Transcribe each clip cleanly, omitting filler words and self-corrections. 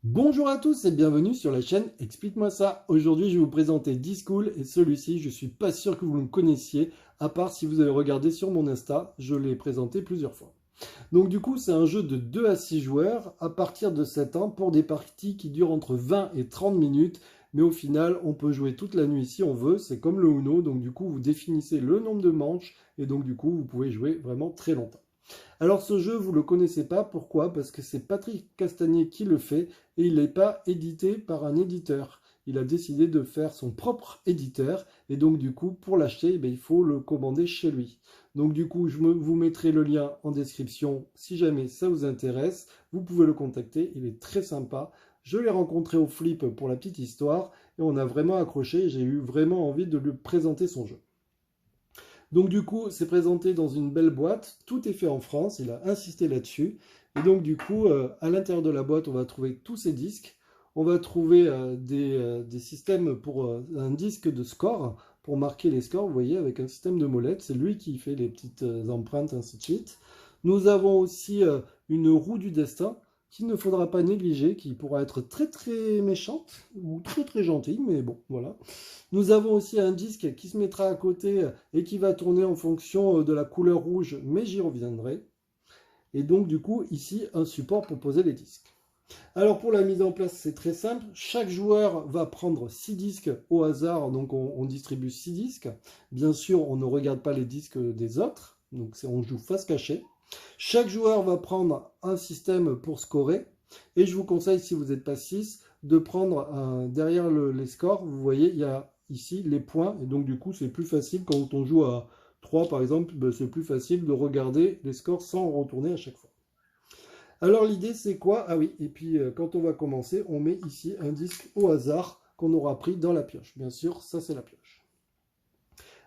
Bonjour à tous et bienvenue sur la chaîne Explique-moi ça. Aujourd'hui, je vais vous présenter Discool et celui-ci, je suis pas sûr que vous le connaissiez, à part si vous avez regardé sur mon Insta, je l'ai présenté plusieurs fois. Donc du coup, c'est un jeu de 2 à 6 joueurs à partir de 7 ans pour des parties qui durent entre 20 et 30 minutes. Mais au final, on peut jouer toute la nuit si on veut, c'est comme le Uno, donc du coup, vous définissez le nombre de manches et donc du coup, vous pouvez jouer vraiment très longtemps. Alors ce jeu, vous ne le connaissez pas, pourquoi? Parce que c'est Patrick Castagnet qui le fait et il n'est pas édité par un éditeur. Il a décidé de faire son propre éditeur et donc du coup pour l'acheter, il faut le commander chez lui. Donc du coup vous mettrai le lien en description si jamais ça vous intéresse. Vous pouvez le contacter, il est très sympa. Je l'ai rencontré au Flip pour la petite histoire et on a vraiment accroché. J'ai eu vraiment envie de lui présenter son jeu. Donc du coup, c'est présenté dans une belle boîte, tout est fait en France, il a insisté là-dessus. Et donc du coup, à l'intérieur de la boîte, on va trouver tous ces disques. On va trouver des systèmes pour un disque de score, pour marquer les scores, vous voyez, avec un système de molette. C'est lui qui fait les petites empreintes, ainsi de suite. Nous avons aussi une roue du destin, qu'il ne faudra pas négliger, qui pourra être très très méchante, ou très très gentille, mais bon, voilà. Nous avons aussi un disque qui se mettra à côté et qui va tourner en fonction de la couleur rouge, mais j'y reviendrai. Et donc du coup, ici, un support pour poser les disques. Alors pour la mise en place, c'est très simple. Chaque joueur va prendre 6 disques au hasard, donc on distribue 6 disques. Bien sûr, on ne regarde pas les disques des autres, donc on joue face cachée. Chaque joueur va prendre un système pour scorer. Et je vous conseille, si vous n'êtes pas 6, de prendre derrière les scores. Vous voyez, il y a ici les points. Et donc du coup, c'est plus facile quand on joue à 3 par exemple. C'est plus facile de regarder les scores sans retourner à chaque fois. Alors l'idée c'est quoi? Ah oui, et puis quand on va commencer, on met ici un disque au hasard qu'on aura pris dans la pioche. Bien sûr, ça c'est la pioche.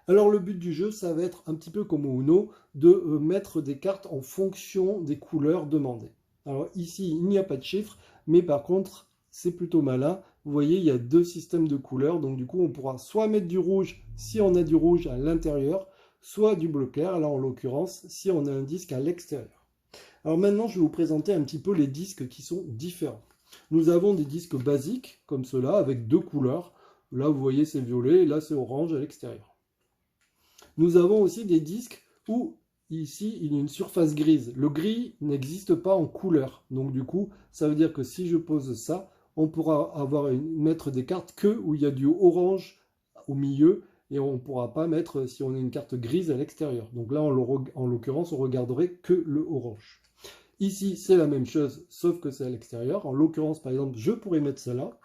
Alors le but du jeu, ça va être un petit peu comme au Uno, de mettre des cartes en fonction des couleurs demandées. Alors ici, il n'y a pas de chiffres, mais par contre, c'est plutôt malin. Vous voyez, il y a deux systèmes de couleurs, donc du coup, on pourra soit mettre du rouge si on a du rouge à l'intérieur, soit du bleu clair, là en l'occurrence, si on a un disque à l'extérieur. Alors maintenant, je vais vous présenter un petit peu les disques qui sont différents. Nous avons des disques basiques, comme cela, avec deux couleurs. Là, vous voyez, c'est violet, et là, c'est orange à l'extérieur. Nous avons aussi des disques où, ici, il y a une surface grise. Le gris n'existe pas en couleur. Donc du coup, ça veut dire que si je pose ça, on pourra mettre des cartes que où il y a du orange au milieu, et on ne pourra pas mettre si on a une carte grise à l'extérieur. Donc là, en l'occurrence, on regarderait que le orange. Ici, c'est la même chose, sauf que c'est à l'extérieur. En l'occurrence, par exemple, je pourrais mettre celle-là.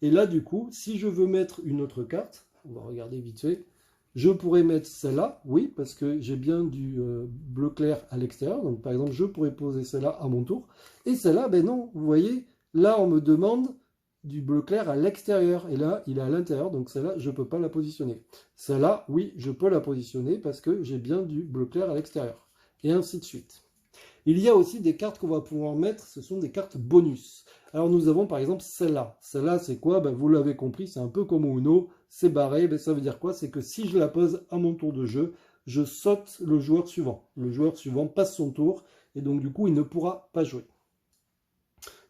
Et là, du coup, si je veux mettre une autre carte, on va regarder vite fait, je pourrais mettre celle-là, oui, parce que j'ai bien du bleu clair à l'extérieur. Donc, par exemple, je pourrais poser celle-là à mon tour. Et celle-là, ben non, vous voyez, là, on me demande du bleu clair à l'extérieur. Et là, il est à l'intérieur, donc celle-là, je ne peux pas la positionner. Celle-là, oui, je peux la positionner parce que j'ai bien du bleu clair à l'extérieur. Et ainsi de suite. Il y a aussi des cartes qu'on va pouvoir mettre, ce sont des cartes bonus. Alors nous avons par exemple celle-là. Celle-là c'est quoi? Vous l'avez compris, c'est un peu comme au Uno, c'est barré. Ça veut dire quoi? C'est que si je la pose à mon tour de jeu, je saute le joueur suivant. Le joueur suivant passe son tour et donc du coup il ne pourra pas jouer.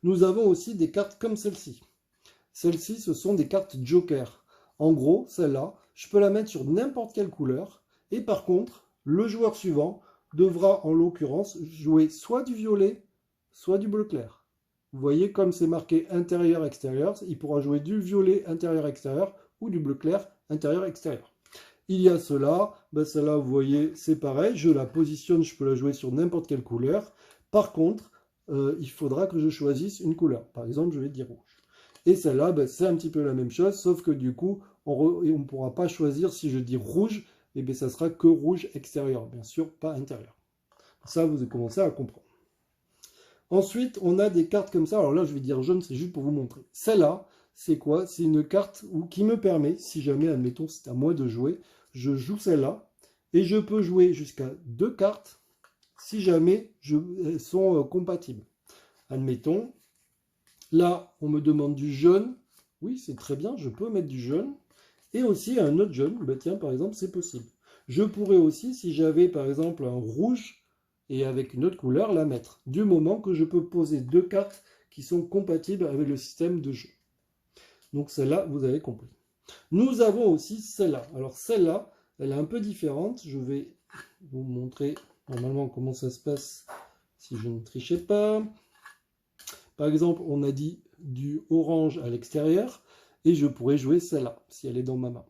Nous avons aussi des cartes comme celle-ci. Celles-ci ce sont des cartes joker. En gros, celle-là, je peux la mettre sur n'importe quelle couleur et par contre, le joueur suivant devra en l'occurrence jouer soit du violet, soit du bleu clair. Vous voyez comme c'est marqué intérieur-extérieur, il pourra jouer du violet intérieur-extérieur ou du bleu clair intérieur-extérieur. Il y a cela, celle-là vous voyez c'est pareil, je la positionne, je peux la jouer sur n'importe quelle couleur. Par contre, il faudra que je choisisse une couleur. Par exemple, je vais dire rouge. Et celle-là, c'est un petit peu la même chose, sauf que du coup, on ne pourra pas choisir si je dis rouge, et bien ça sera que rouge extérieur, bien sûr, pas intérieur. Ça, vous commencez à comprendre. Ensuite, on a des cartes comme ça. Alors là, je vais dire jaune, c'est juste pour vous montrer. Celle-là, c'est quoi? C'est une carte qui me permet, si jamais, admettons, c'est à moi de jouer, je joue celle-là, et je peux jouer jusqu'à 2 cartes, si jamais elles sont compatibles. Admettons, là, on me demande du jaune. Oui, c'est très bien, je peux mettre du jaune. Et aussi un autre jaune, tiens, par exemple, c'est possible. Je pourrais aussi, si j'avais par exemple un rouge et avec une autre couleur, la mettre. Du moment que je peux poser 2 cartes qui sont compatibles avec le système de jeu. Donc celle-là, vous avez compris. Nous avons aussi celle-là. Alors celle-là, elle est un peu différente. Je vais vous montrer normalement comment ça se passe si je ne trichais pas. Par exemple, on a dit du orange à l'extérieur et je pourrais jouer celle-là si elle est dans ma main.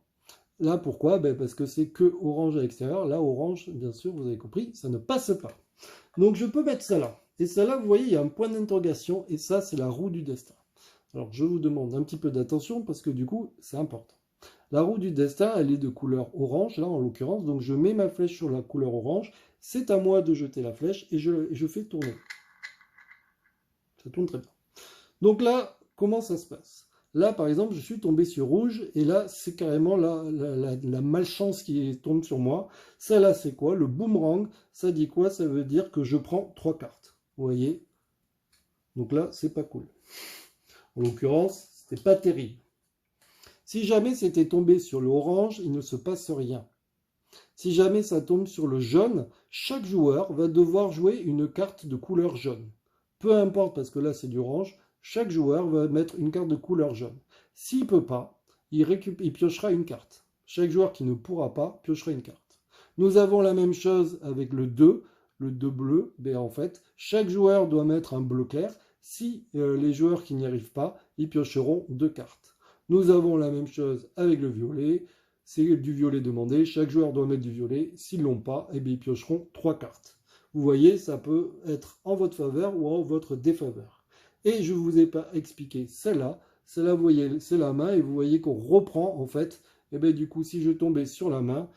Là, pourquoi? Parce que c'est que orange à l'extérieur. Là, orange, bien sûr, vous avez compris, ça ne passe pas. Donc, je peux mettre celle-là. Et celle-là, vous voyez, il y a un point d'interrogation. Et ça, c'est la roue du destin. Alors, je vous demande un petit peu d'attention parce que du coup, c'est important. La roue du destin, elle est de couleur orange, là, en l'occurrence. Donc, je mets ma flèche sur la couleur orange. C'est à moi de jeter la flèche et je fais tourner. Ça tourne très bien. Donc là, comment ça se passe? Là, par exemple, je suis tombé sur rouge, et là, c'est carrément la malchance qui tombe sur moi. Ça, là, c'est quoi? Le boomerang, ça dit quoi? Ça veut dire que je prends 3 cartes. Vous voyez? Donc là, c'est pas cool. En l'occurrence, c'était pas terrible. Si jamais c'était tombé sur le orange, il ne se passe rien. Si jamais ça tombe sur le jaune, chaque joueur va devoir jouer une carte de couleur jaune. Peu importe, parce que là, c'est du orange. Chaque joueur va mettre une carte de couleur jaune. S'il ne peut pas, il piochera une carte. Chaque joueur qui ne pourra pas piochera une carte. Nous avons la même chose avec le 2 bleu. En fait, chaque joueur doit mettre un bleu clair. Si les joueurs qui n'y arrivent pas, ils piocheront 2 cartes. Nous avons la même chose avec le violet. C'est du violet demandé. Chaque joueur doit mettre du violet. S'ils ne l'ont pas, ils piocheront 3 cartes. Vous voyez, ça peut être en votre faveur ou en votre défaveur. Et je ne vous ai pas expliqué celle-là. Celle-là, vous voyez, c'est la main. Et vous voyez qu'on reprend, en fait. Et du coup, si je tombais sur la main,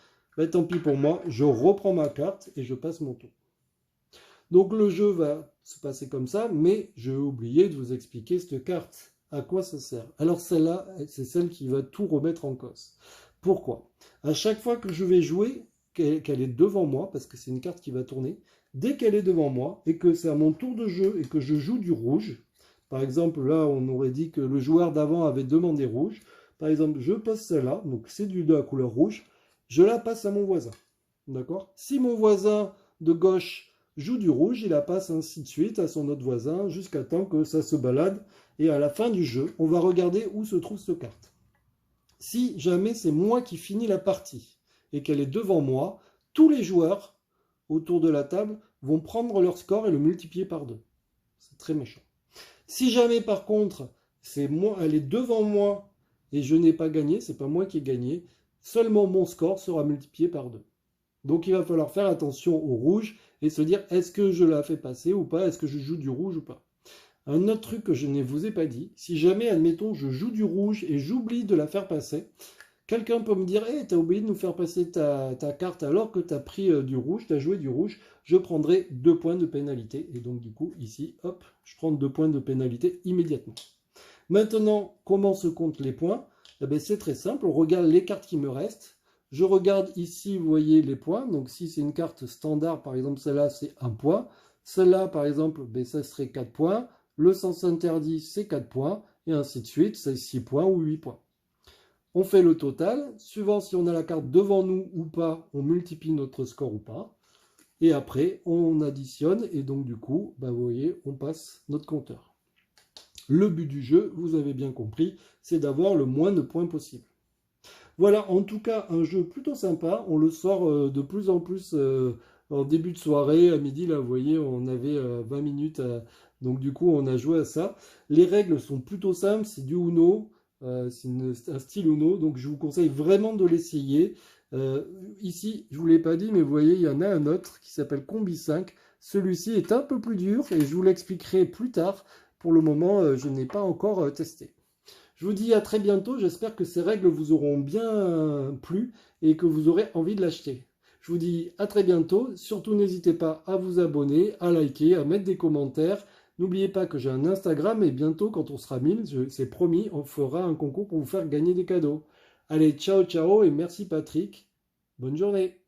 tant pis pour moi. Je reprends ma carte et je passe mon tour. Donc, le jeu va se passer comme ça. Mais j'ai oublié de vous expliquer cette carte. À quoi ça sert? Alors, celle-là, c'est celle qui va tout remettre en cause. Pourquoi? À chaque fois que je vais jouer, qu'elle est devant moi, parce que c'est une carte qui va tourner, dès qu'elle est devant moi et que c'est à mon tour de jeu et que je joue du rouge, par exemple là on aurait dit que le joueur d'avant avait demandé rouge, par exemple je pose celle-là, donc c'est de la couleur rouge, je la passe à mon voisin, d'accord? Si mon voisin de gauche joue du rouge, il la passe ainsi de suite à son autre voisin jusqu'à temps que ça se balade et à la fin du jeu, on va regarder où se trouve cette carte. Si jamais c'est moi qui finis la partie et qu'elle est devant moi, tous les joueurs autour de la table vont prendre leur score et le multiplier par 2. C'est très méchant. Si jamais par contre, c'est moi, elle est devant moi et je n'ai pas gagné, c'est pas moi qui ai gagné, seulement mon score sera multiplié par 2. Donc il va falloir faire attention au rouge et se dire est-ce que je la fais passer ou pas, est-ce que je joue du rouge ou pas. Un autre truc que je ne vous ai pas dit, si jamais, admettons, je joue du rouge et j'oublie de la faire passer, quelqu'un peut me dire hey, t'as oublié de nous faire passer ta carte alors que t'as pris du rouge, t'as joué du rouge, je prendrai 2 points de pénalité. Et donc du coup, ici, hop, je prends 2 points de pénalité immédiatement. Maintenant, comment se comptent les points? C'est très simple, on regarde les cartes qui me restent. Je regarde ici, vous voyez les points. Donc si c'est une carte standard, par exemple celle-là, c'est 1 point. Celle-là, par exemple, ça serait 4 points. Le sens interdit, c'est 4 points. Et ainsi de suite, c'est 6 points ou 8 points. On fait le total, suivant si on a la carte devant nous ou pas, on multiplie notre score ou pas. Et après, on additionne et donc du coup, vous voyez, on passe notre compteur. Le but du jeu, vous avez bien compris, c'est d'avoir le moins de points possible. Voilà, en tout cas, un jeu plutôt sympa. On le sort de plus en plus en début de soirée, à midi, là, vous voyez, on avait 20 minutes, donc du coup, on a joué à ça. Les règles sont plutôt simples, c'est du Uno. C'est un style Uno, donc je vous conseille vraiment de l'essayer. Ici, je ne vous l'ai pas dit, mais vous voyez, il y en a un autre qui s'appelle Combi 5. Celui-ci est un peu plus dur et je vous l'expliquerai plus tard. Pour le moment, je n'ai pas encore testé. Je vous dis à très bientôt. J'espère que ces règles vous auront bien plu et que vous aurez envie de l'acheter. Je vous dis à très bientôt. Surtout, n'hésitez pas à vous abonner, à liker, à mettre des commentaires. N'oubliez pas que j'ai un Instagram et bientôt, quand on sera 1000, c'est promis, on fera un concours pour vous faire gagner des cadeaux. Allez, ciao, ciao et merci Patrick. Bonne journée.